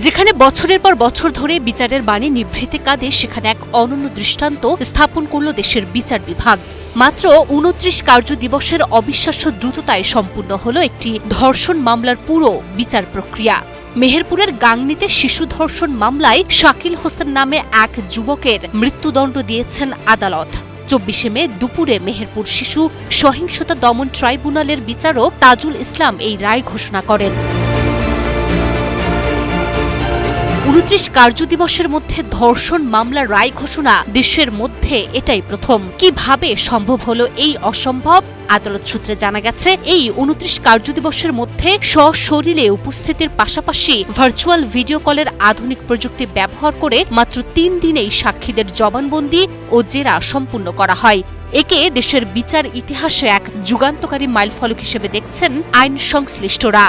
যেখানে বছরের পর বছর ধরে বিচারের বাণী নিভৃতে কাঁদে, সেখানে এক অনন্য দৃষ্টান্ত স্থাপন করল দেশের বিচার বিভাগ। মাত্র ২৯ কার্যদিবসের অবিশ্বাস্য দ্রুততায় সম্পূর্ণ হল একটি ধর্ষণ মামলার পুরো বিচার প্রক্রিয়া। মেহেরপুরের গাংনীতে শিশু ধর্ষণ মামলায় শাকিল হোসেন নামে এক যুবকের মৃত্যুদণ্ড দিয়েছেন আদালত। ২৪শে মে দুপুরে মেহেরপুর শিশু সহিংসতা দমন ট্রাইব্যুনালের বিচারক তাজুল ইসলাম এই রায় ঘোষণা করেন। ২৯ কার্যদিবসের মধ্যে ধর্ষণ মামলার রায় ঘোষণা দেশের মধ্যে এটাই প্রথম। কিভাবে সম্ভব হলো এই অসম্ভব? আদালত সূত্রে জানা গেছে, এই ২৯ কার্যদিবসের মধ্যে সশরীরে উপস্থিতির পাশাপাশি ভার্চুয়াল ভিডিও কলের আধুনিক প্রযুক্তি ব্যবহার করে মাত্র ৩ দিনেই সাক্ষীদের জবানবন্দি ও জেরা সম্পূর্ণ করা হয়। একে দেশের বিচার ইতিহাসে এক যুগান্তকারী মাইলফলক হিসেবে দেখছেন আইন সংশ্লিষ্টরা।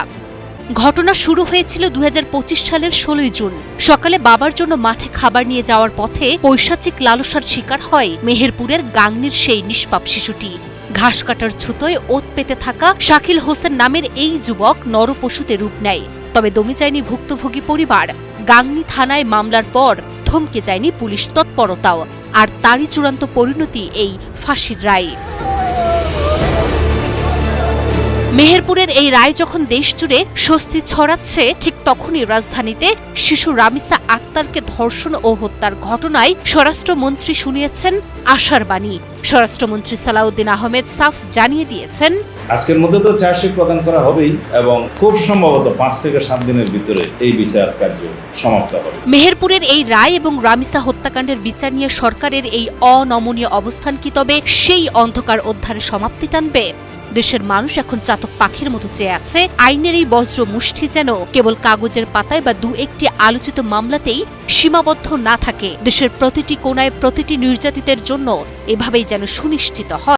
ঘটনা শুরু হয়েছিল ২০২৫ সালের ১৬ জুন। সকালে বাবার জন্য মাঠে খাবার নিয়ে যাওয়ার পথে পৈশাচিক লালসার শিকার হয় মেহেরপুরের গাংনীর সেই নিষ্পাপ শিশুটি। ঘাস কাটার ছুতোয় ওত পেতে থাকা শাকিল হোসেন নামের এই যুবক নরপশুতে রূপ নেয়। তবে দমে যায়নি ভুক্তভোগী পরিবার। গাংনী থানায় মামলার পর থমকে যায়নি পুলিশ তৎপরতাও। আর তারই চূড়ান্ত পরিণতি এই ফাঁসির রায়। মেহেরপুরের এই রায় যখন দেশজুড়ে স্বস্তি ছড়াচ্ছে, ঠিক তখনই রাজধানীতে শিশু রামিসা আক্তারকে ধর্ষণ ও হত্যার ঘটনায় স্বরাষ্ট্রমন্ত্রী শুনিয়েছেন আশার বাণী। স্বরাষ্ট্রমন্ত্রী সালাউদ্দিন আহমেদ সাফ জানিয়ে দিয়েছেন, আজকের মধ্যে তো চার্জশিট প্রদান করা হবেই এবং খুব সম্ভবত ৫ থেকে ৭ দিনের ভিতরে এই বিচার কার্য সমাপ্ত হবে। মেহেরপুরের এই রায় এবং রামিসা হত্যাকাণ্ডের বিচার নিয়ে সরকারের এই অনমনীয় অবস্থান কি তবে সেই অন্ধকার অধ্যায়ের সমাপ্তি টানবে? দেশের মানুষ এখন চাতক পাখির মতো চেয়ে আছে আইনের এই বজ্র মুষ্টি যেন কেবল কাগজের পাতায় বা ২-১টি আলোচিত মামলাতেই সীমাবদ্ধ না থাকে। দেশের প্রতিটি কোণায় প্রতিটি নির্যাতিতের জন্য এভাবেই যেন সুনিশ্চিত হয়।